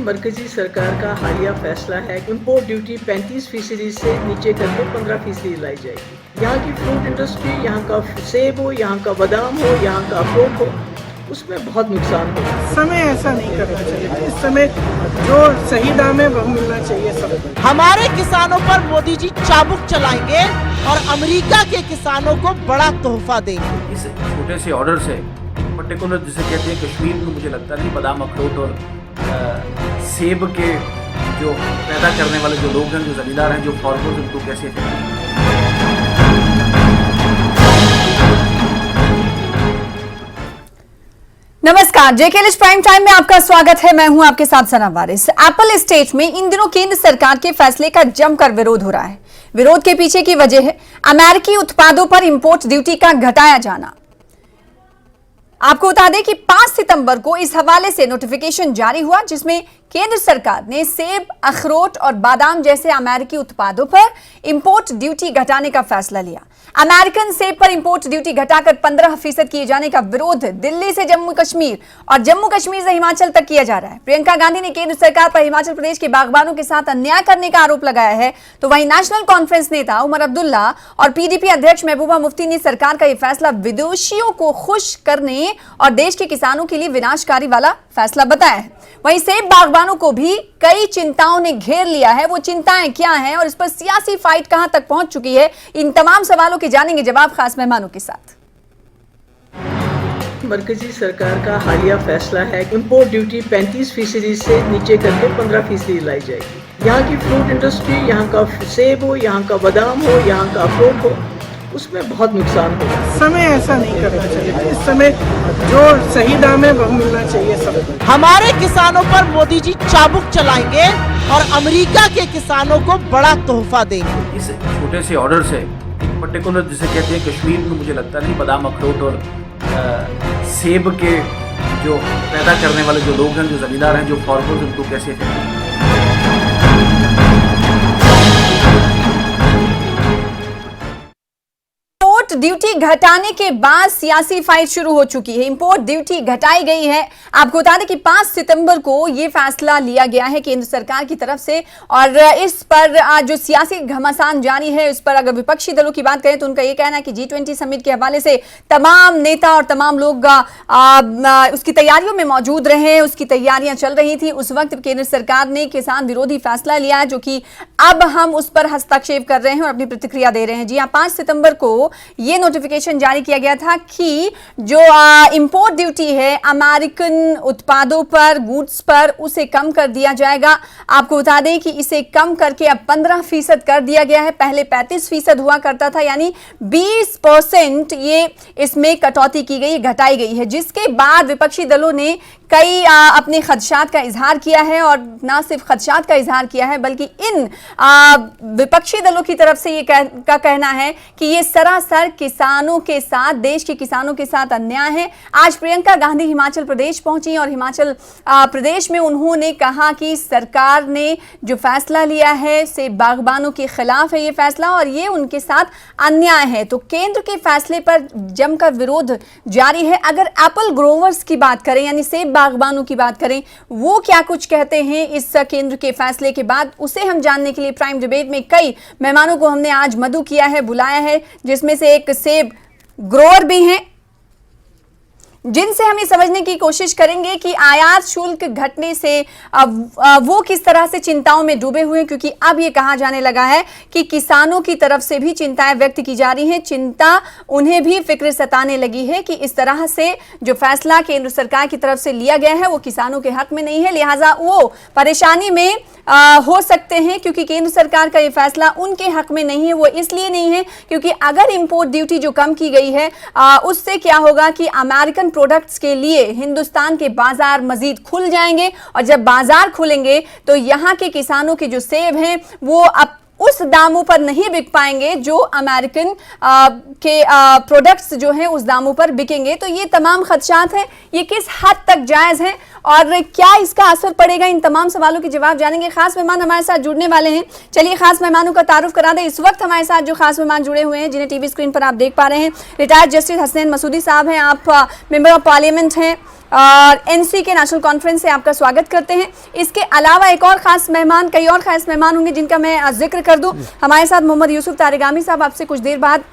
मरकजी सरकार का हालिया फैसला है कि इम्पोर्ट ड्यूटी 35% से नीचे करके 15% लाई जाएगी। यहाँ की फ्रूट इंडस्ट्री, यहाँ का सेब हो, यहाँ का बादाम हो, यहाँ का अखरोट हो, उसमें बहुत नुकसान होगा। इस समय ऐसा नहीं करना चाहिए। इस समय जो सही दाम है वह मिलना चाहिए सबको। हमारे किसानों पर मोदी जी चाबुक चलाएंगे और अमेरिका के किसानों को बड़ा तोहफा देंगे। इस छोटे से ऑर्डर से पर्टिकुलर जिसे कहते हैं कश्मीर में, मुझे लगता नहीं बादाम, अखरोट और सेब के जो पैदा करने वाले जो लोग हैं, जो जमींदार हैं, जो फार्मर्स, उनको कैसे नमस्कार, जेकेएलएच प्राइम टाइम में आपका स्वागत है। मैं हूं आपके साथ सना वारिस। एप्पल स्टेट में इन दिनों केंद्र सरकार के फैसले का जमकर विरोध हो रहा है। विरोध के पीछे की वजह है अमेरिकी उत्पादों पर इंपोर्ट ड्यूटी का घटाया जाना। आपको बता दें कि 5 सितंबर को इस हवाले से नोटिफिकेशन जारी हुआ, जिसमें केंद्र सरकार ने सेब, अखरोट और बादाम जैसे अमेरिकी उत्पादों पर इंपोर्ट ड्यूटी घटाने का फैसला लिया। अमेरिकन सेब पर इंपोर्ट ड्यूटी घटाकर 15% किए जाने का विरोध दिल्ली से जम्मू कश्मीर और जम्मू कश्मीर से हिमाचल तक किया जा रहा है। प्रियंका गांधी ने केंद्र सरकार पर हिमाचल प्रदेश के बागबानों के साथ अन्याय करने का आरोप लगाया है, तो वहीं नेशनल कॉन्फ्रेंस नेता उमर अब्दुल्ला और पीडीपी अध्यक्ष महबूबा मुफ्ती ने सरकार का यह फैसला विदेशियों को खुश करने और देश के किसानों के लिए विनाशकारी वाला फैसला बताया है। वहीं सेब बागबानों को भी कई चिंताओं ने घेर लिया है। वो चिंताएं क्या हैं और इस पर सियासी फाइट कहां तक पहुंच चुकी है, इन तमाम सवालों के जानेंगे जवाब खास मेहमानों के साथ। मरकजी सरकार का हालिया फैसला है कि इम्पोर्ट ड्यूटी 35% से नीचे करके 15% लाई जाएगी। यहाँ की फ्रूट इंडस्ट्री, यहाँ का सेब हो, यहाँ का बादाम हो, यहाँ का अखरोट हो, उसमें बहुत नुकसान होगा। इस समय ऐसा नहीं करना चाहिए। इस समय जो सही दाम है वह मिलना चाहिए सबको। हमारे किसानों पर मोदी जी चाबुक चलाएंगे और अमेरिका के किसानों को बड़ा तोहफा देंगे। इस छोटे से ऑर्डर से पर्टिकुलर जिसे कहते हैं कश्मीर में, मुझे लगता नहीं बादाम, अखरोट और सेब के जो पैदा करने वाले जो लोग हैं, जो जमींदार हैं, जो फार्मर्स, उनको कैसे ड्यूटी घटाने के बाद सियासी फाइट शुरू हो चुकी है। इंपोर्ट ड्यूटी घटाई गई है। आपको बता दें कि 5 सितंबर को यह फैसला लिया गया है केंद्र सरकार की तरफ से, और इस पर जो सियासी घमासान जारी है, उस पर अगर विपक्षी दलों की बात करें तो उनका यह कहना है कि G20 समिट के हवाले से तमाम नेता और तमाम लोग उसकी तैयारियों में मौजूद रहे, उसकी तैयारियां चल रही थी। उस वक्त केंद्र सरकार ने किसान विरोधी फैसला लिया है, जो कि अब हम उस पर हस्तक्षेप कर रहे हैं और अपनी प्रतिक्रिया दे रहे हैं। जी हाँ, 5 सितंबर को ये नोटिफिकेशन जारी किया गया था कि जो इंपोर्ट ड्यूटी है अमेरिकन उत्पादों पर, गुड्स पर, उसे कम कर दिया जाएगा। आपको बता दें कि इसे कम करके अब 15% कर दिया गया है। पहले 35% हुआ करता था, यानी 20% ये इसमें कटौती की गई, घटाई गई है, जिसके बाद विपक्षी दलों ने कई अपने खदशात का इजहार किया है, और ना सिर्फ खदशात का इजहार किया है बल्कि इन विपक्षी दलों की तरफ से ये कहना है कि ये सरासर किसानों के साथ, देश के किसानों के साथ अन्याय है। आज प्रियंका गांधी हिमाचल प्रदेश पहुंची और हिमाचल प्रदेश में उन्होंने कहा कि सरकार ने जो फैसला लिया है से बागबानों के खिलाफ है ये फैसला, और ये उनके साथ अन्याय है। तो केंद्र के फैसले पर जमकर विरोध जारी है। अगर एप्पल ग्रोवर्स की बात करें, यानी सेब बागबानों की बात करें, वो क्या कुछ कहते हैं इस केंद्र के फैसले के बाद, उसे हम जानने के लिए प्राइम डिबेट में कई मेहमानों को हमने आज मधु किया है, बुलाया है, जिसमें से एक सेब ग्रोअर भी हैं, जिनसे हम ये समझने की कोशिश करेंगे कि आयात शुल्क घटने से वो किस तरह से चिंताओं में डूबे हुए हैं, क्योंकि अब ये कहा जाने लगा है कि किसानों की तरफ से भी चिंताएं व्यक्त की जा रही हैं। चिंता उन्हें भी फिक्र सताने लगी है कि इस तरह से जो फैसला केंद्र सरकार की तरफ से लिया गया है वो किसानों के हक में नहीं है, लिहाजा वो परेशानी में हो सकते हैं, क्योंकि केंद्र सरकार का ये फैसला उनके हक में नहीं है। वो इसलिए नहीं है क्योंकि अगर इंपोर्ट ड्यूटी जो कम की गई है उससे क्या होगा कि अमेरिकन प्रोडक्ट्स के लिए हिंदुस्तान के बाजार मजीद खुल जाएंगे, और जब बाजार खुलेंगे तो यहाँ के किसानों के जो सेब हैं वो अब उस दामों पर नहीं बिक पाएंगे जो अमेरिकन के प्रोडक्ट्स जो हैं उस दामों पर बिकेंगे। तो ये तमाम खदशात हैं, ये किस हद तक जायज़ हैं और क्या इसका असर पड़ेगा, इन तमाम सवालों के जवाब जानेंगे। खास मेहमान हमारे साथ जुड़ने वाले हैं। चलिए खास मेहमानों का तारुफ करा दें। इस वक्त हमारे साथ जो खास मेहमान जुड़े हुए हैं, जिन्हें टीवी स्क्रीन पर आप देख पा रहे हैं, रिटायर्ड जस्टिस हसनैन मसूदी साहब हैं, आप मेंबर ऑफ पार्लियामेंट हैं, एनसी के नेशनल कॉन्फ्रेंस से आपका स्वागत करते हैं। इसके अलावा एक और खास मेहमान, कई और खास मेहमान होंगे जिनका मैं जिक्र कर दूं। हमारे साथ मोहम्मद यूसुफ तारिगामी साहब आपसे कुछ देर बाद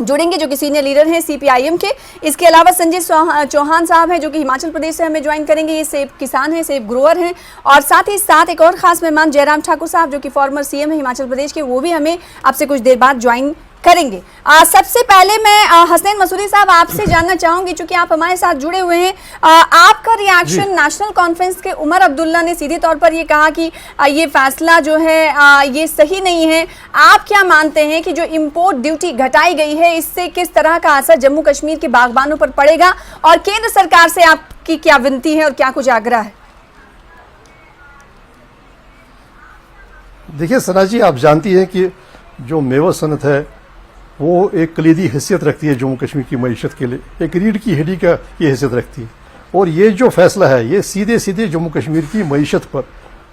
जुड़ेंगे, जो कि सीनियर लीडर हैं सीपीआईएम के। इसके अलावा संजय चौहान साहब हैं जो कि हिमाचल प्रदेश से हमें ज्वाइन करेंगे। ये सेब किसान हैं, सेब ग्रोअर हैं। और साथ ही साथ एक और खास मेहमान जयराम ठाकुर साहब जो कि फॉर्मर सीएम है हिमाचल प्रदेश के, वो भी हमें आपसे कुछ देर बाद ज्वाइन करेंगे। सबसे पहले मैं हसनैन मसूदी साहब आपसे जानना चाहूंगी, चूंकि आप हमारे साथ जुड़े हुए हैं, आपका रिएक्शन नेशनल कॉन्फ्रेंस के उमर अब्दुल्ला ने सीधे तौर पर ये कहा कि ये फैसला जो है ये सही नहीं है। आप क्या मानते हैं कि जो इंपोर्ट ड्यूटी घटाई गई है इससे किस तरह का असर जम्मू कश्मीर के बागबानों पर पड़ेगा, और केंद्र सरकार से आपकी क्या विनती है और क्या कुछ आग्रह है? देखिए सना जी, आप जानती हैं कि जो मेवा सनत है वो एक कलीदी हैसियत रखती है जम्मू कश्मीर की मईशत के लिए, एक रीढ़ की हड्डी का ये हैसियत रखती है। और ये जो फैसला है ये सीधे सीधे जम्मू कश्मीर की मईशत पर,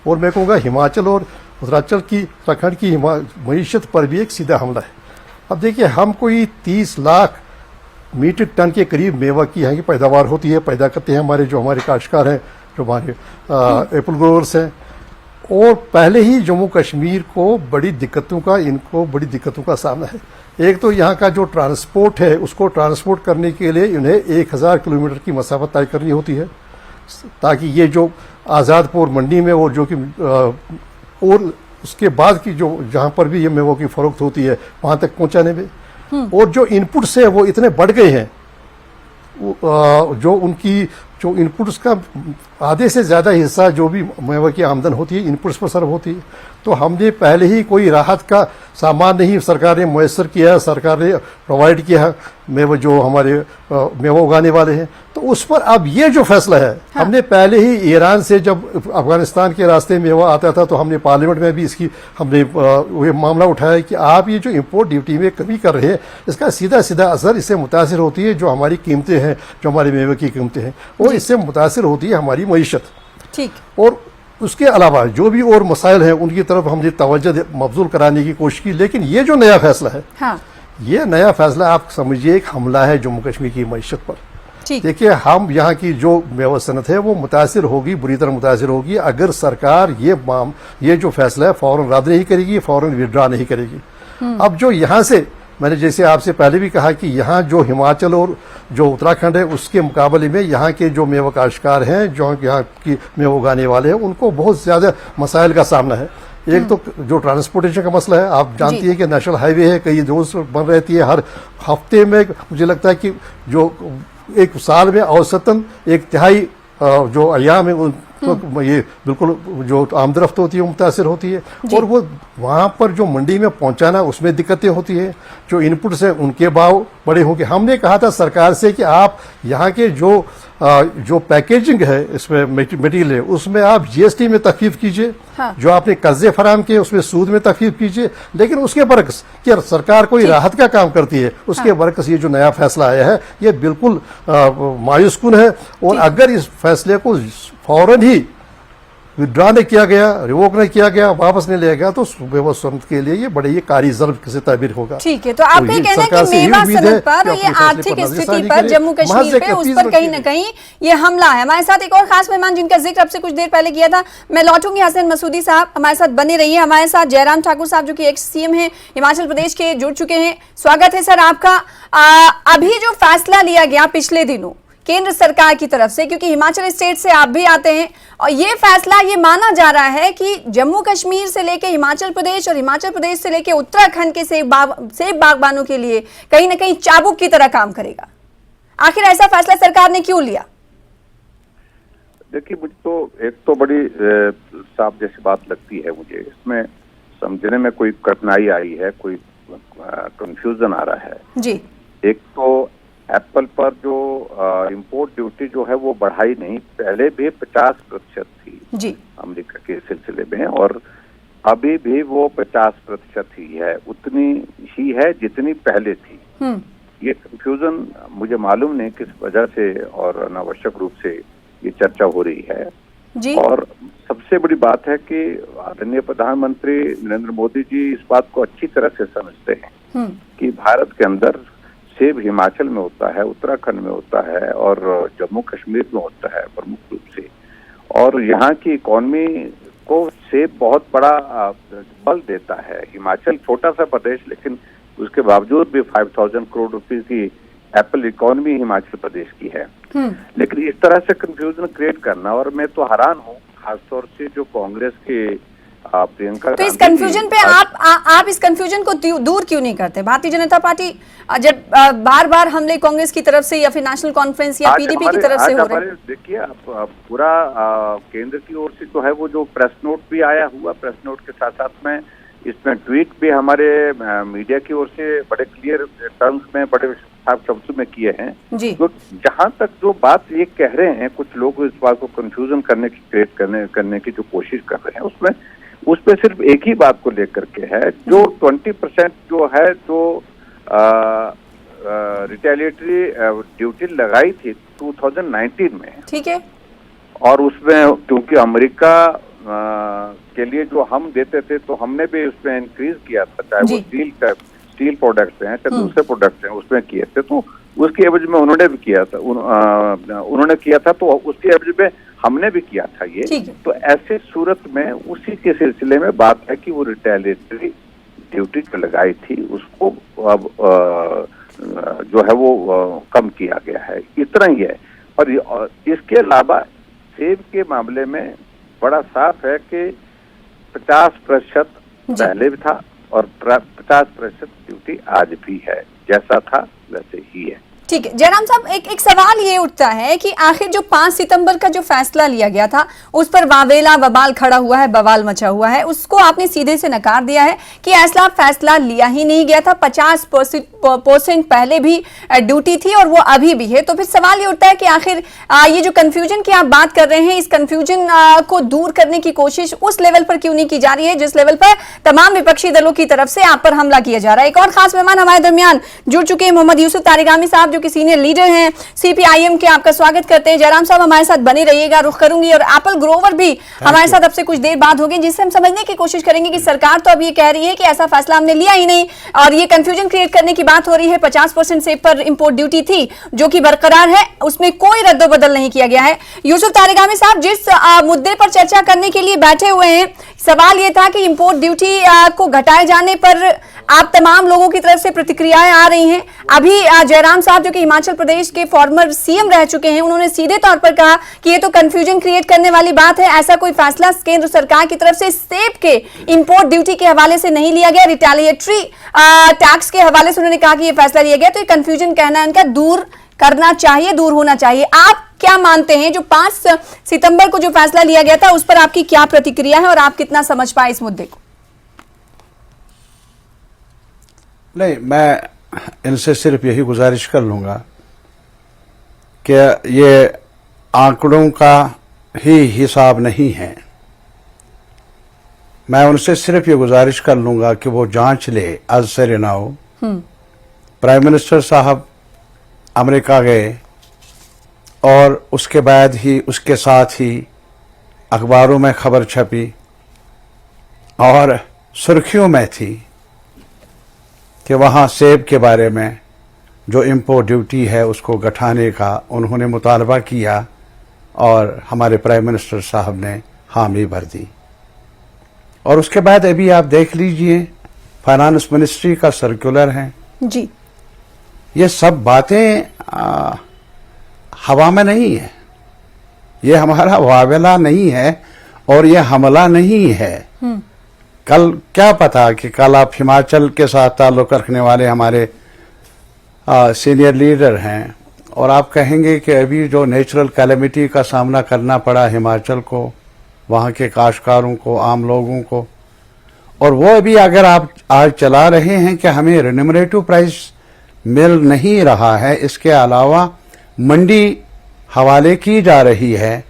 और मैं कहूँगा हिमाचल और उत्तराखंड की मईशत पर भी एक सीधा हमला है। अब देखिए, हम कोई 30 लाख मीट्रिक टन के करीब मेवा की यहाँ की पैदावार होती है, पैदा करते हैं हमारे काश्तकार हैं, जो हमारे एप्पल ग्रोवर्स हैं। और पहले ही जम्मू कश्मीर को बड़ी दिक्कतों का सामना है। एक तो यहाँ का जो ट्रांसपोर्ट है, उसको ट्रांसपोर्ट करने के लिए इन्हें 1000 किलोमीटर की मसाफत तय करनी होती है, ताकि ये जो आज़ादपुर मंडी में और जो कि और उसके बाद की जो जहाँ पर भी ये मेवों की फरोख्त होती है वहाँ तक पहुँचाने में। और जो इनपुट्स है वो इतने बढ़ गए हैं, जो इनपुट्स का आधे से ज़्यादा हिस्सा जो भी मेवा की आमदन होती है इनपुट्स पर सर्व होती है। तो हमने पहले ही कोई राहत का सामान नहीं सरकार ने मुयस्सर किया, सरकार ने प्रोवाइड किया मेवा जो हमारे मेवा उगाने वाले हैं। तो उस पर अब ये जो फैसला है, हाँ। हमने पहले ही ईरान से जब अफगानिस्तान के रास्ते मेवा आता था तो हमने पार्लियामेंट में भी हमने ये मामला उठाया कि आप ये जो इम्पोर्ट ड्यूटी में कमी कर रहे हैं इसका सीधा सीधा असर इससे मुतासिर होती है जो हमारी कीमतें हैं, जो हमारे मेवे की कीमतें हैं, और इससे मुतासिर होती है हमारी मईशत। ठीक। और उसके अलावा जो भी और मसाइल हैं उनकी तरफ हमने तवज्जो मबजूल कराने की कोशिश की। लेकिन ये जो नया फैसला है, हाँ। ये नया फैसला आप समझिए एक हमला है जम्मू कश्मीर की मईशत पर। देखिए, हम यहाँ की जो मेवा सनत है वो मुतासिर होगी, बुरी तरह मुतासिर होगी अगर सरकार ये जो फैसला है फौरन रद्द नहीं करेगी, फौरन विड्रॉ नहीं करेगी। अब जो यहाँ से मैंने जैसे आपसे पहले भी कहा कि यहाँ जो हिमाचल और जो उत्तराखंड है उसके मुकाबले में यहाँ के जो मेवा काश्तकार हैं, जो यहाँ की मेवा उगाने वाले हैं, उनको बहुत ज़्यादा मसाइल का सामना है। एक तो जो ट्रांसपोर्टेशन का मसला है, आप जानती है कि नेशनल हाईवे है, कई रोज बन रहती है, हर हफ्ते में मुझे लगता है कि जो एक साल में औसतन 1/3 जो अयाम है तो ये बिल्कुल जो आमदरफ्त होती है वो मुतासिर होती है। और वो वहाँ पर जो मंडी में पहुँचाना उसमें दिक्कतें होती है, जो इनपुट्स हैं उनके भाव बड़े होंगे। हमने कहा था सरकार से कि आप यहाँ के जो पैकेजिंग है इसमें मटेरियल है उसमें आप जीएसटी में तखफीफ कीजिए, हाँ। जो आपने कर्जे फराम किए उसमें सूद में तखफीफ कीजिए। लेकिन उसके बरक्स कि सरकार कोई राहत का काम करती है, उसके बरक्स ये जो नया फैसला आया है ये बिल्कुल मायूसकुन है। और अगर इस फैसले को फौरन ही विड्रॉ नहीं किया गया, रिवोक नहीं किया गया, वापस नहीं लिया गया तो मेवा सनत के लिए ये बड़े ये कारी ज़र्ब से ताबीर होगा। ठीक है, तो आपका ये कहना है कि मेवा सनत पर ये आर्थिक स्थिति पर जम्मू कश्मीर पे उस पर कहीं न कहीं ये हमला है। हमारे साथ एक और खास मेहमान जिनका जिक्र आपसे कुछ देर पहले किया था, मैं लौटूंगी। हसनैन मसूदी साहब हमारे साथ बने रहिए। हमारे साथ जयराम ठाकुर साहब जो कि एक्स सीएम है हिमाचल प्रदेश के, जुड़ चुके हैं। स्वागत है सर आपका। अभी जो फैसला लिया गया पिछले दिनों केंद्र सरकार की तरफ से, क्योंकि हिमाचल स्टेट से आप भी आते हैं, और ये फैसला ये माना जा रहा है कि जम्मू कश्मीर से लेके हिमाचल प्रदेश और हिमाचल प्रदेश से लेके उत्तराखंड के सेब बागबानों के लिए कहीं ना कहीं चाबुक की तरह काम करेगा। आखिर ऐसा फैसला सरकार ने क्यों लिया? देखिए, मुझे तो एक तो बड़ी साफ जैसी बात लगती है, मुझे इसमें समझने में कोई कठिनाई आई है, कोई कंफ्यूजन आ रहा है जी। एक तो एप्पल पर जो इंपोर्ट ड्यूटी जो है वो बढ़ाई नहीं, पहले भी 50% थी जी अमेरिका के सिलसिले में, और अभी भी वो 50% ही है, उतनी ही है जितनी पहले थी। ये कंफ्यूजन मुझे मालूम नहीं किस वजह से और अनावश्यक रूप से ये चर्चा हो रही है जी। और सबसे बड़ी बात है कि आदरणीय प्रधानमंत्री नरेंद्र मोदी जी इस बात को अच्छी तरह से समझते हैं कि भारत के अंदर सेब हिमाचल में होता है, उत्तराखंड में होता है और जम्मू कश्मीर में होता है प्रमुख रूप से। और यहाँ की इकॉनमी को सेब बहुत बड़ा बल देता है। हिमाचल छोटा सा प्रदेश, लेकिन उसके बावजूद भी 5000 करोड़ रुपए की एप्पल इकॉनमी हिमाचल प्रदेश की है। लेकिन इस तरह से कंफ्यूजन क्रिएट करना, और मैं तो हैरान हूँ खासतौर से जो कांग्रेस के प्रियंका, तो इस कंफ्यूजन पे आप इस कंफ्यूजन को दूर क्यों नहीं करते? भारतीय जनता पार्टी जब बार बार हमले कांग्रेस की तरफ से या फिर नेशनल कॉन्फ्रेंस या पीडीपी की तरफ से हो रहे हैं। देखिए पूरा केंद्र की ओर से जो है वो जो प्रेस नोट भी आया हुआ, प्रेस नोट के साथ साथ में इसमें ट्वीट भी हमारे मीडिया की ओर से बड़े क्लियर टर्म्स में, बड़े साफ शब्दों में किए हैं। तो जहां तक जो बात ये कह रहे हैं कुछ लोग, इस बात को कंफ्यूजन करने की, क्रिएट करने की जो कोशिश कर रहे हैं, उसमें सिर्फ एक ही बात को लेकर के है, जो 20% जो है जो रिटेलिएटरी ड्यूटी लगाई थी 2019 में, ठीक है, और उसमें क्योंकि अमेरिका के लिए जो हम देते थे तो हमने भी उसमें इंक्रीज किया था, चाहे वो स्टील प्रोडक्ट्स हैं चाहे दूसरे प्रोडक्ट्स हैं, उसमें किए थे, तो उसके एवज में उन्होंने भी किया था, उन्होंने किया था तो उसके एवज में हमने भी किया था ये। तो ऐसे सूरत में उसी के सिलसिले में बात है कि वो रिटेलिएटरी ड्यूटी जो लगाई थी उसको अब जो है वो कम किया गया है, इतना ही है। और इसके अलावा सेब के मामले में बड़ा साफ है कि 50% पहले भी था और 50% ड्यूटी आज भी है, जैसा था वैसे ही है। ठीक है जयराम साहब, एक सवाल ये उठता है कि आखिर जो 5 सितंबर का जो फैसला लिया गया था उस पर वावेला बवाल खड़ा हुआ है, बवाल मचा हुआ है, उसको आपने सीधे से नकार दिया है कि ऐसा फैसला लिया ही नहीं गया था। 50% पहले भी ड्यूटी थी और वो अभी भी है। तो फिर सवाल ये उठता है कि आखिर ये जो कंफ्यूजन की आप बात कर रहे हैं, इस कंफ्यूजन को दूर करने की कोशिश उस लेवल पर क्यों नहीं की जा रही है जिस लेवल पर तमाम विपक्षी दलों की तरफ से आप पर हमला किया जा रहा है? एक और खास मेहमान हमारे दरमियान जुड़ चुके हैं, मोहम्मद यूसुफ तारिगामी साहब जो कि सीनियर लीडर हैं सीपीआईएम के, आपका स्वागत करते हैं। जयराम साहब हमारे साथ बने रहिएगा, रुख करूंगी, और एप्पल ग्रोवर भी हमारे साथ अब से कुछ देर बाद होंगे, जिससे हम समझने की कोशिश करेंगे कि सरकार तो अब ये कह रही है कि ऐसा फैसला हमने लिया ही नहीं और ये कंफ्यूजन क्रिएट करने की बात हो रही है। 50% सेब पर इंपोर्ट ड्यूटी थी जो कि बरकरार है, उसमें कोई रद्दोबदल नहीं किया गया है। यूसुफ तारिगामी साहब, जिस मुद्दे पर चर्चा करने के लिए बैठे हुए हैं, सवाल ये था कि इंपोर्ट ड्यूटी को घटाए जाने पर आप तमाम लोगों की तरफ से प्रतिक्रियाएं आ रही हैं। अभी जयराम साहब जो कि हिमाचल प्रदेश के फॉर्मर सीएम रह चुके हैं, उन्होंने सीधे तौर पर कहा कि ये तो कंफ्यूजन क्रिएट करने वाली बात है, ऐसा कोई फैसला केंद्र सरकार की तरफ से सेब के इंपोर्ट ड्यूटी के हवाले से नहीं लिया गया, रिटेलिएटरी टैक्स के हवाले से उन्होंने कहा कि ये फैसला लिया गया। तो ये कंफ्यूजन कहना इनका दूर करना चाहिए, दूर होना चाहिए। आप क्या मानते हैं, जो 5 सितंबर को जो फैसला लिया गया था उस पर आपकी क्या प्रतिक्रिया है और आप कितना समझ पाए इस मुद्दे को? नहीं, मैं इनसे सिर्फ यही गुजारिश कर लूंगा कि ये आंकड़ों का ही हिसाब नहीं है। मैं उनसे सिर्फ ये गुजारिश कर लूंगा कि वो जांच ले आज से नाउ। प्राइम मिनिस्टर साहब अमेरिका गए और उसके बाद ही, उसके साथ ही अखबारों में खबर छपी और सुर्खियों में थी कि वहाँ सेब के बारे में जो इंपोर्ट ड्यूटी है उसको घटाने का उन्होंने मुतालबा किया और हमारे प्राइम मिनिस्टर साहब ने हामी भर दी। और उसके बाद अभी आप देख लीजिए फाइनेंस मिनिस्ट्री का सर्कुलर है जी, ये सब बातें हवा में नहीं है, ये हमारा वावेला नहीं है और ये हमला नहीं है। कल क्या पता कि कल आप हिमाचल के साथ ताल्लुक रखने वाले हमारे सीनियर लीडर हैं और आप कहेंगे कि अभी जो नेचुरल कैलेमिटी का सामना करना पड़ा हिमाचल को, वहाँ के काश्तकारों को, आम लोगों को, और वो अभी अगर आप आज चला रहे हैं कि हमें रेन्यूमरेटिव प्राइस मिल नहीं रहा है, इसके अलावा मंडी हवाले की जा रही है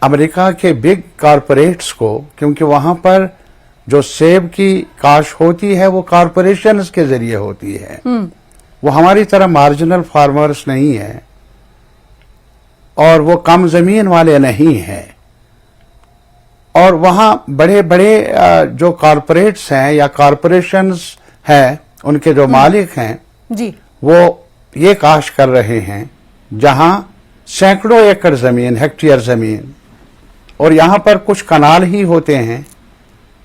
अमेरिका के बिग कॉरपोरेट्स को, क्योंकि वहाँ पर जो सेब की काश होती है वो कॉरपोरेशंस के जरिए होती है, वो हमारी तरह मार्जिनल फार्मर्स नहीं है और वो कम जमीन वाले नहीं हैं। और वहाँ बड़े बड़े जो कॉरपोरेट्स हैं या कॉरपोरेशंस हैं, उनके जो मालिक हैं जी, वो ये काश्त कर रहे हैं जहां सैकड़ों एकड़ जमीन, हेक्टेयर जमीन, और यहां पर कुछ कनाल ही होते हैं,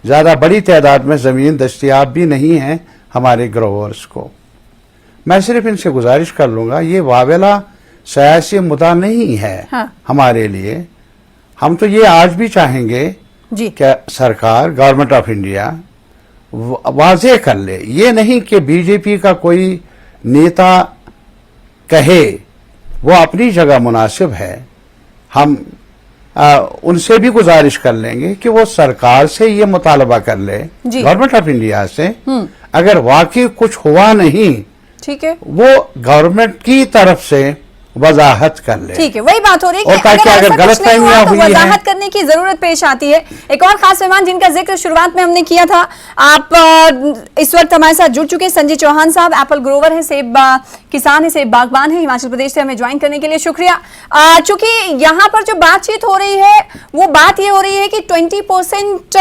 ज्यादा बड़ी तादाद में जमीन दस्तयाब भी नहीं है हमारे ग्रोवर्स को। मैं सिर्फ इनसे गुजारिश कर लूंगा, ये वावेला सियासी मुद्दा नहीं है। हाँ। हमारे लिए हम तो ये आज भी चाहेंगे जी कि सरकार, गवर्नमेंट ऑफ इंडिया वाजे कर ले, ये नहीं कि बीजेपी का कोई नेता कहे, वो अपनी जगह मुनासिब है। हम उनसे भी गुजारिश कर लेंगे कि वो सरकार से ये मुतालबा कर ले, गवर्नमेंट ऑफ इंडिया से, अगर वाकई कुछ हुआ नहीं, ठीक है, वो गवर्नमेंट की तरफ से वजाहत कर ले। ठीक है, वही बात हो रही है कि अगर गलत फहमियां हुई हैं, वजाहत करने की जरूरत पेश आती है। एक और खास मेहमान जिनका जिक्र शुरुआत में हमने किया था, आप इस वक्त हमारे साथ जुड़ चुके हैं, संजय चौहान साहब, एप्पल ग्रोवर है, सेब किसान है, सेब बागबान है, हिमाचल प्रदेश से हमें ज्वाइन करने के लिए शुक्रिया। चूंकि यहाँ पर जो बातचीत हो रही है वो बात ये हो रही है कि 20%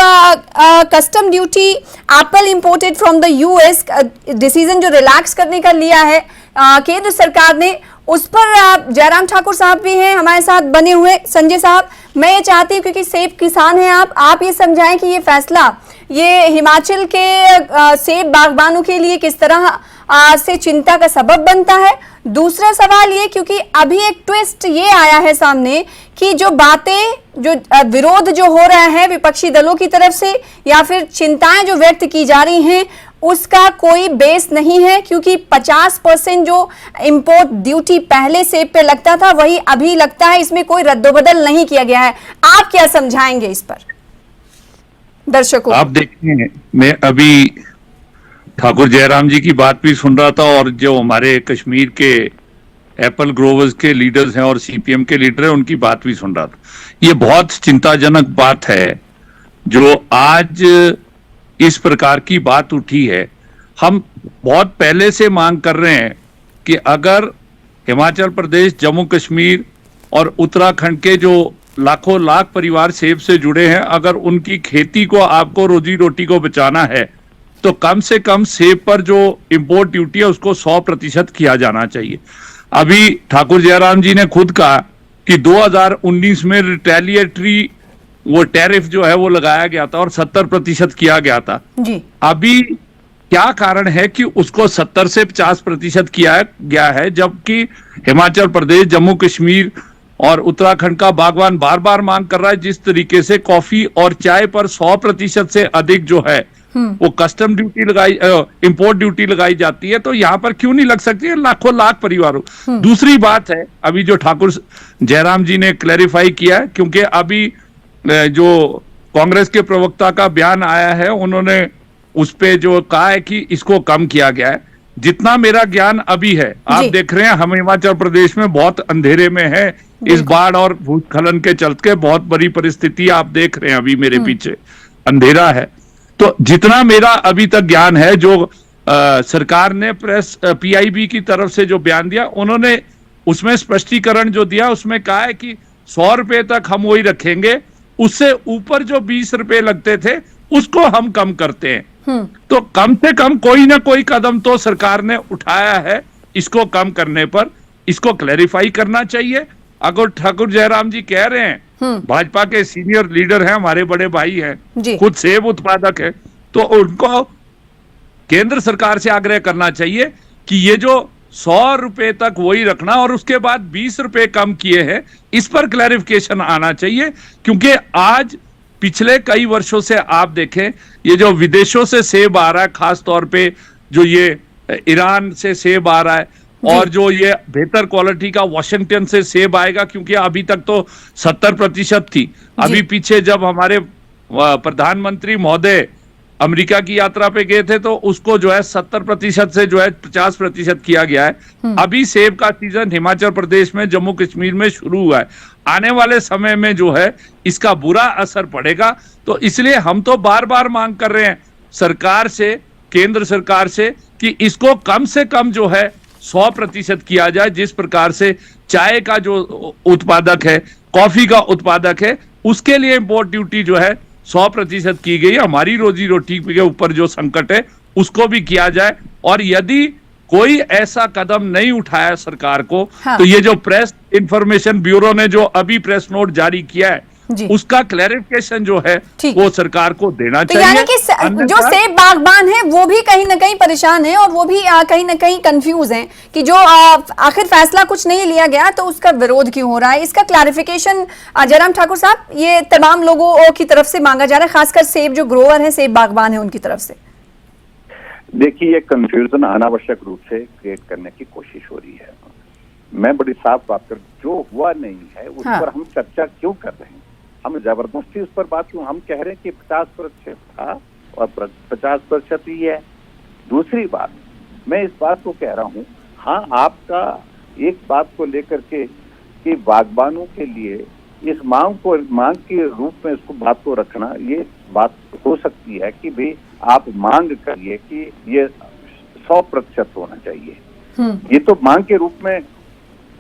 custom duty Apple imported from the US, decision जो रिलैक्स करने का लिया है केंद्र सरकार ने, उस पर जयराम ठाकुर साहब भी हैं हमारे साथ बने हुए। संजय साहब, मैं ये चाहती हूँ क्योंकि सेब किसान हैं आप ये समझाएं कि ये फैसला ये हिमाचल के सेब बागबानों के लिए किस तरह से चिंता का सबब बनता है। दूसरा सवाल ये, क्योंकि अभी एक ट्विस्ट ये आया है सामने कि जो बातें, जो विरोध जो हो रहा है विपक्षी दलों की तरफ से या फिर चिंताएं जो व्यक्त की जा रही हैं, उसका कोई बेस नहीं है, क्योंकि 50% जो इंपोर्ट ड्यूटी पहले सेब पे लगता था वही अभी लगता है, इसमें कोई रद्दोबदल नहीं किया गया है। आप क्या समझाएंगे इस पर दर्शकों? आप देखिए, मैं अभी ठाकुर जयराम जी की बात भी सुन रहा था और जो हमारे कश्मीर के एप्पल ग्रोवर्स के लीडर्स हैं और सीपीएम के लीडर हैं उनकी बात भी सुन रहा था। ये बहुत चिंताजनक बात है जो आज इस प्रकार की बात उठी है। हम बहुत पहले से मांग कर रहे हैं कि अगर हिमाचल प्रदेश, जम्मू कश्मीर और उत्तराखंड के जो लाखों लाख परिवार सेब से जुड़े हैं, अगर उनकी खेती को, आपको रोजी रोटी को बचाना है तो कम से कम सेब पर जो इंपोर्ट ड्यूटी है उसको 100% किया जाना चाहिए। अभी ठाकुर जयराम जी ने खुद कहा कि 2019 में रिटेलिएटरी वो टैरिफ जो है वो लगाया गया था और 70% किया गया था जी। अभी क्या कारण है कि उसको 70 से 50% किया गया है, जबकि हिमाचल प्रदेश, जम्मू कश्मीर और उत्तराखंड का बागवान बार बार मांग कर रहा है जिस तरीके से कॉफी और चाय पर 100% से अधिक जो है वो कस्टम ड्यूटी लगाई, इंपोर्ट ड्यूटी लगाई जाती है, तो यहाँ पर क्यों नहीं लग सकती है लाखों लाख परिवारों। दूसरी बात है, अभी जो ठाकुर जयराम जी ने क्लैरिफाई किया है, क्योंकि अभी जो कांग्रेस के प्रवक्ता का बयान आया है, उन्होंने उस पे जो कहा है कि इसको कम किया गया है। जितना मेरा ज्ञान अभी है, आप देख रहे हैं हम हिमाचल प्रदेश में बहुत अंधेरे में है, इस बाढ़ और भूस्खलन के चलते बहुत बड़ी परिस्थिति आप देख रहे हैं, अभी मेरे पीछे अंधेरा है। तो जितना मेरा अभी तक ज्ञान है, जो सरकार ने प्रेस पीआईबी की तरफ से जो बयान दिया, उन्होंने उसमें स्पष्टीकरण जो दिया उसमें कहा है कि 100 रुपए तक हम वही रखेंगे, उससे ऊपर जो 20 रुपए लगते थे उसको हम कम करते हैं। तो कम से कम कोई ना कोई कदम तो सरकार ने उठाया है इसको कम करने पर, इसको क्लैरिफाई करना चाहिए। अगर ठाकुर जयराम जी कह रहे हैं, भाजपा के सीनियर लीडर हैं, हमारे बड़े भाई हैं, खुद सेब उत्पादक है, तो उनको केंद्र सरकार से आग्रह करना चाहिए कि ये जो 100 रुपए तक वही रखना और उसके बाद 20 रुपए कम किए हैं, इस पर क्लैरिफिकेशन आना चाहिए। क्योंकि आज पिछले कई वर्षों से आप देखें, ये जो विदेशों से सेब आ रहा है, खास तौर पे जो ये ईरान से सेब आ रहा है और जो ये बेहतर क्वालिटी का वाशिंगटन से सेब आएगा, क्योंकि अभी तक तो 70% थी। अभी पीछे जब हमारे प्रधानमंत्री महोदय अमेरिका की यात्रा पे गए थे तो उसको जो है 70% से जो है 50% किया गया है। अभी सेब का सीजन हिमाचल प्रदेश में, जम्मू कश्मीर में शुरू हुआ है। आने वाले समय में जो है इसका बुरा असर पड़ेगा। तो इसलिए हम तो बार बार मांग कर रहे हैं सरकार से, केंद्र सरकार से, कि इसको कम से कम जो है 100% किया जाए। जिस प्रकार से चाय का जो उत्पादक है, कॉफी का उत्पादक है, उसके लिए इंपोर्ट ड्यूटी जो है 100% की गई है। हमारी रोजी रोटी के ऊपर जो संकट है उसको भी किया जाए। और यदि कोई ऐसा कदम नहीं उठाया सरकार को। हाँ। तो ये जो प्रेस इंफॉर्मेशन ब्यूरो ने जो अभी प्रेस नोट जारी किया है, उसका क्लैरिफिकेशन जो है वो सरकार को देना तो चाहिए। यानी कि जो सेब बागबान है वो भी कहीं ना कहीं परेशान है और वो भी कहीं ना कहीं कंफ्यूज हैं कि जो आखिर फैसला कुछ नहीं लिया गया तो उसका विरोध क्यों हो रहा है। इसका क्लैरिफिकेशन जयराम ठाकुर साहब ये तमाम लोगों की तरफ से मांगा जा रहा है, खासकर सेब जो ग्रोवर है, सेब बागबान है, उनकी तरफ से। देखिए, ये कंफ्यूजन अनावश्यक रूप से क्रिएट करने की कोशिश हो रही है। मैं बड़ी साफ बात कर, जो हुआ नहीं है उस पर हम चर्चा क्यों कर रहे हैं? हम जबरदस्ती उस पर बात क्यों? हम कह रहे हैं कि 50% था और 50% ही है। दूसरी बात, मैं इस बात को कह रहा हूँ, हाँ, आपका एक बात को लेकर के कि बागबानों के लिए इस मांग के रूप में इसको बात को रखना, ये बात हो सकती है कि भाई आप मांग करिए कि ये 100% होना चाहिए। ये तो मांग के रूप में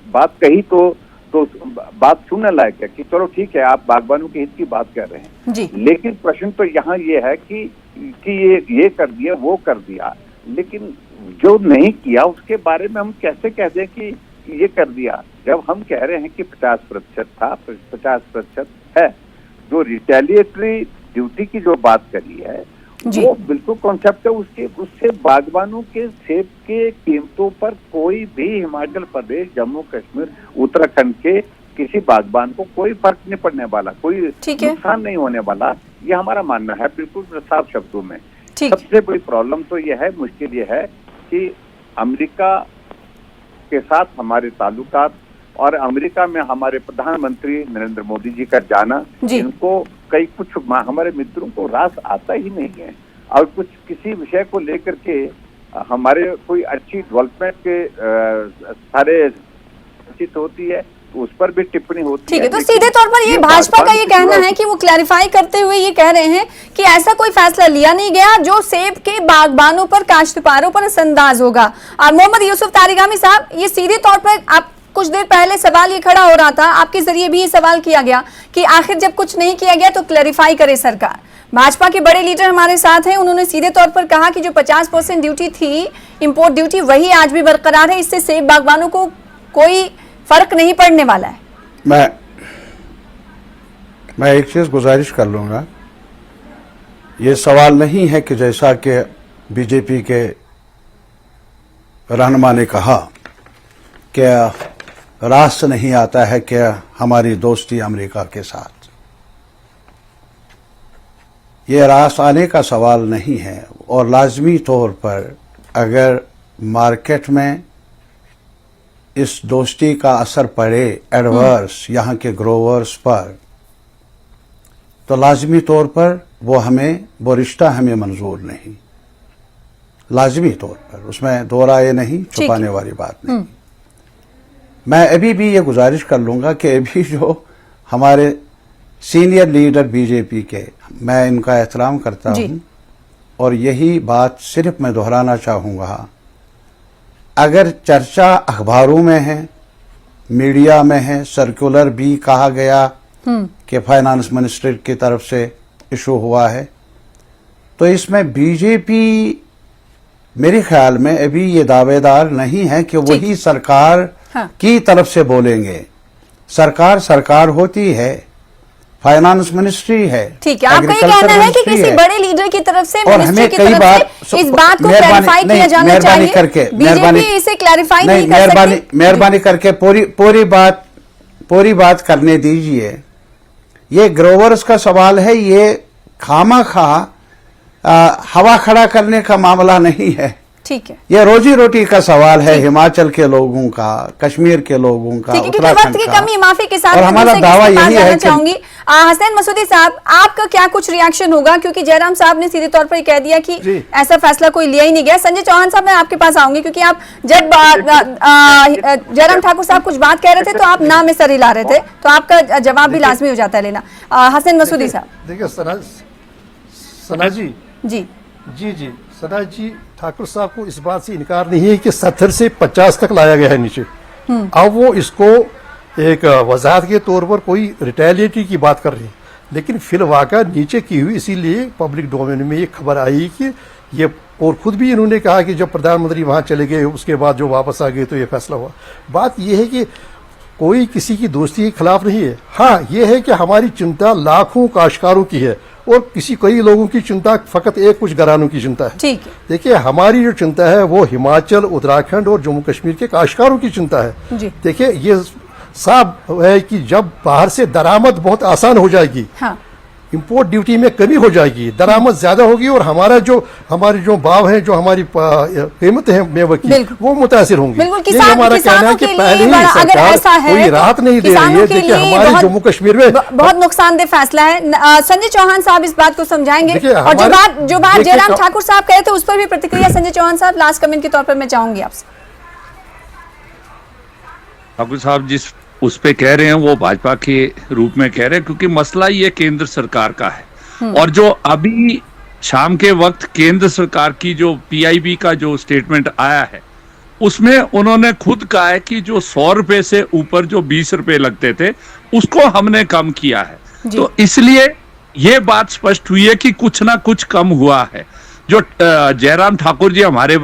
बात कही तो बात सुनने लायक है कि चलो ठीक है, आप बागबानों के हित की बात कर रहे हैं जी। लेकिन प्रश्न तो यहाँ ये है कि ये कर दिया, वो कर दिया, लेकिन जो नहीं किया उसके बारे में हम कैसे कह दें कि ये कर दिया, जब हम कह रहे हैं कि 50% था, 50% है। जो रिटेलिएटरी ड्यूटी की जो बात करी है वो बिल्कुल कॉन्सेप्ट है उससे बागबानों के सेब के कीमतों पर कोई भी हिमाचल प्रदेश, जम्मू कश्मीर, उत्तराखंड के किसी बागबान को कोई फर्क नहीं पड़ने वाला, कोई नुकसान नहीं होने वाला। ये हमारा मानना है बिल्कुल साफ शब्दों में। सबसे बड़ी प्रॉब्लम तो यह है, मुश्किल ये है कि अमेरिका के साथ हमारे ताल्लुकात और अमेरिका में हमारे प्रधानमंत्री नरेंद्र मोदी जी का जाना, इनको कुछ हमारे मित्रों को रास आता ही नहीं है और कुछ किसी विषय को लेकर के हमारे कोई अच्छी डेवलपमेंट के सारे चीज होती है तो उस पर भी टिप्पणी होती है। ठीक है, तो सीधे तौर पर ये भाजपा का ये कहना है कि वो क्लैरिफाई करते हुए ये कह रहे हैं कि ऐसा कोई फैसला लिया नहीं गया जो सेब के बागबानों पर, काश्तकारों पर असरअंदाज होगा। और मोहम्मद यूसुफ तारिगामी साहब, ये सीधे तौर पर आप कुछ देर पहले सवाल ये खड़ा हो रहा था, आपके जरिए भी ये सवाल किया गया कि आखिर जब कुछ नहीं किया गया तो क्लैरिफाई करे सरकार। भाजपा के बड़े लीडर हमारे साथ हैं, उन्होंने सीधे तौर पर कहा कि जो 50% ड्यूटी थी, इंपोर्ट ड्यूटी, वही आज भी बरकरार है, इससे सेब बागबानों को कोई फर्क नहीं पड़ने वाला है। मैं एक चीज गुजारिश कर लूंगा, ये सवाल नहीं है कि जैसा कि बीजेपी के रहनुमा ने कहा कि रास्ता नहीं आता है कि हमारी दोस्ती अमेरिका के साथ, ये रास्ता आने का सवाल नहीं है। और लाजमी तौर पर अगर मार्केट में इस दोस्ती का असर पड़े एडवर्स यहाँ के ग्रोवर्स पर, तो लाजमी तौर पर वो रिश्ता हमें मंजूर नहीं, लाजमी तौर पर, उसमें दो राय नहीं, छुपाने वाली बात नहीं। मैं अभी भी ये गुजारिश कर लूंगा कि अभी जो हमारे सीनियर लीडर बीजेपी के, मैं इनका एहतराम करता हूं और यही बात सिर्फ मैं दोहराना चाहूंगा, अगर चर्चा अखबारों में है, मीडिया में है, सर्कुलर भी कहा गया कि फाइनेंस मिनिस्ट्री की तरफ से इशू हुआ है, तो इसमें बीजेपी मेरे ख्याल में अभी ये दावेदार नहीं है कि वही सरकार की तरफ से बोलेंगे। सरकार होती है, फाइनेंस मिनिस्ट्री है, ठीक है, आपका ये कहना है कि किसी बड़े लीडर की तरफ से, मिनिस्ट्री की तरफ से इस बात को क्लैरिफाई किया जाना चाहिए। बीजेपी इसे क्लैरिफाई नहीं कर सकती। मेहरबानी करके पूरी बात करने दीजिए। ये ग्रोवर्स का सवाल है, ये खामा हवा खड़ा करने का मामला नहीं है, ठीक है, ये रोजी रोटी का सवाल है हिमाचल के लोगों का, कश्मीर के लोगों का, उत्तराखंड की कमी माफी के साथ। और हमारा दावा यही है। चाहूंगी हसनैन मसूदी साहब, आपका क्या कुछ रिएक्शन होगा, क्योंकि जयराम साहब ने सीधे तौर पर कह दिया कि ऐसा फैसला कोई लिया ही नहीं गया। संजय चौहान साहब, मैं आपके पास आऊंगी, क्योंकि आप जब जयराम ठाकुर साहब कुछ बात कह रहे थे तो आप ना में सर हिला रहे थे, तो आपका जवाब भी लाजमी हो जाता है लेना। हसनैन मसूदी साहब। देखिए सना जी जी सना जी, ठाकुर साहब को इस बात से इनकार नहीं है कि 70 से 50 तक लाया गया है नीचे। अब वो इसको एक वजाहत के तौर पर कोई रिटेलिएटी की बात कर रहे हैं, लेकिन फिलवाका नीचे की हुई, इसीलिए पब्लिक डोमेन में ये खबर आई कि ये और खुद भी इन्होंने कहा कि जब प्रधानमंत्री वहां चले गए उसके बाद जो वापस आ गए तो ये फैसला हुआ। बात यह है कि कोई किसी की दोस्ती के खिलाफ नहीं है। हाँ, ये है कि हमारी चिंता लाखों काश्तकारों की है और कई लोगों की चिंता फकत एक कुछ घरानों की चिंता है। ठीक है। देखिए, हमारी जो चिंता है वो हिमाचल, उत्तराखंड और जम्मू कश्मीर के काश्तकारों की चिंता है। देखिए, ये साफ है कि जब बाहर से दरामद बहुत आसान हो जाएगी, हाँ। इंपोर्ट ड्यूटी में कमी हो जाएगी, दरामद ज्यादा होगी और हमारे जो भाव है, जो हमारी कीमत है मेवे की, वो मुतासिर होंगी। बिल्कुल, हमारा कहना है कि पहले ही सरकार कोई राहत नहीं दे रही है। देखिए, हमारे जम्मू कश्मीर में बहुत नुकसानदेह फैसला है। संजय चौहान साहब इस बात को समझाएंगे। और जो बात जयराम ठाकुर साहब कहे थे उस पर भी प्रतिक्रिया संजय चौहान साहब लास्ट कमेंट के तौर पर मैं चाहूंगी आपसे। ठाकुर साहब जिस उस पे कह रहे हैं वो भाजपा के रूप में कह रहे हैं, क्योंकि मसला ये केंद्र सरकार का है। और जो अभी शाम के वक्त केंद्र सरकार की जो पीआईबी का जो स्टेटमेंट आया है उसमें उन्होंने खुद कहा है कि जो 100 रुपए से ऊपर जो 20 रुपए लगते थे उसको हमने कम किया है। तो इसलिए ये बात स्पष्ट हुई है कि कुछ ना कुछ कम हुआ है। जो जयराम ठाकुर जी हमारे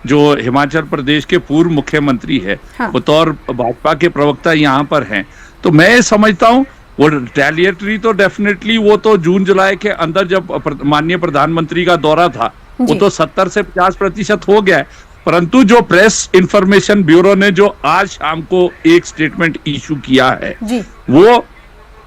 जो हिमाचल प्रदेश के पूर्व मुख्यमंत्री है, हाँ। बतौर भाजपा के प्रवक्ता यहाँ पर हैं, तो मैं समझता हूँ वो रिटेलिएटरी तो डेफिनेटली वो तो जून जुलाई के अंदर जब माननीय प्रधानमंत्री का दौरा था वो तो 70 से 50% हो गया है। परंतु जो प्रेस इंफॉर्मेशन ब्यूरो ने जो आज शाम को एक स्टेटमेंट इशू किया है वो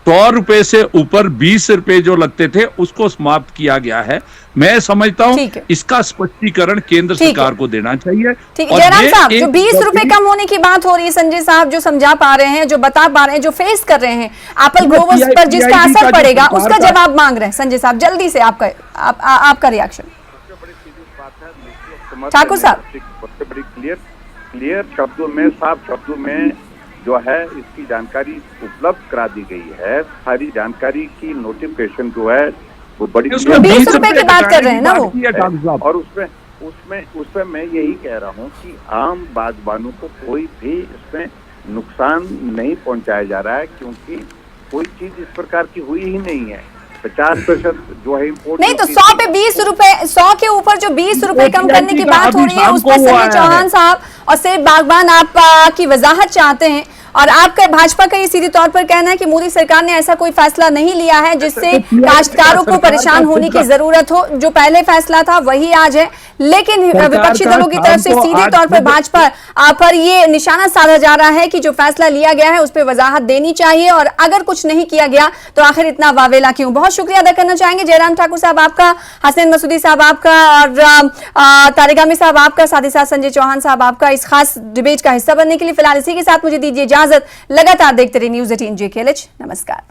100 रुपए से ऊपर 20 रुपए जो लगते थे उसको समाप्त किया गया है। मैं समझता हूँ इसका स्पष्टीकरण केंद्र सरकार को देना चाहिए। ठीक है जयराम साहब, जो 20 रुपए कम होने की बात हो रही है, संजय साहब जो समझा पा रहे हैं, जो बता पा रहे हैं, जो फेस कर रहे हैं एप्पल ग्रोवर्स पर जिसका असर पड़ेगा उसका जवाब मांग रहे हैं। संजय साहब जल्दी से आपका रिएक्शन। ठाकुर साहब, सबसे बड़ी क्लियर शब्दों में, साफ शब्दों में जो है इसकी जानकारी उपलब्ध करा दी गई है। सारी जानकारी की नोटिफिकेशन जो है वो बड़ी 20 रुपए की बात कर रहे हैं ना वो, और उसमें मैं यही कह रहा हूँ कि आम बागबानों को कोई भी इसमें नुकसान नहीं पहुंचाया जा रहा है, क्योंकि कोई चीज इस प्रकार की हुई ही नहीं है। 50% जो है इम्पोर्ट नहीं, तो 100 पे 20 रुपए, 100 के ऊपर जो 20 रुपए कम करने की बात हो रही है उस पर संजय चौहान साहब और सिर्फ बागबान आप की वजाहत चाहते हैं। और आपका भाजपा का ये सीधे तौर पर कहना है कि मोदी सरकार ने ऐसा कोई फैसला नहीं लिया है जिससे काश्तकारों को परेशान होने की जरूरत हो। जो पहले फैसला था वही आज है, लेकिन विपक्षी दलों की तरफ से सीधे तौर पर भाजपा पर ये निशाना साधा जा रहा है कि जो फैसला लिया गया है उस पर वजाहत देनी चाहिए और अगर कुछ नहीं किया गया तो आखिर इतना वावेला क्यों। बहुत शुक्रिया अदा करना चाहेंगे जयराम ठाकुर साहब आपका, हसनैन मसूदी साहब आपका और तारिक आमिर साहब आपका, साथ ही साथ संजय चौहान साहब आपका इस खास डिबेट का हिस्सा बनने के लिए। फिलहाल इसी के साथ मुझे दीजिए इजाजत। लगातार देखते रहिए न्यूज़ 18 JKLH। नमस्कार।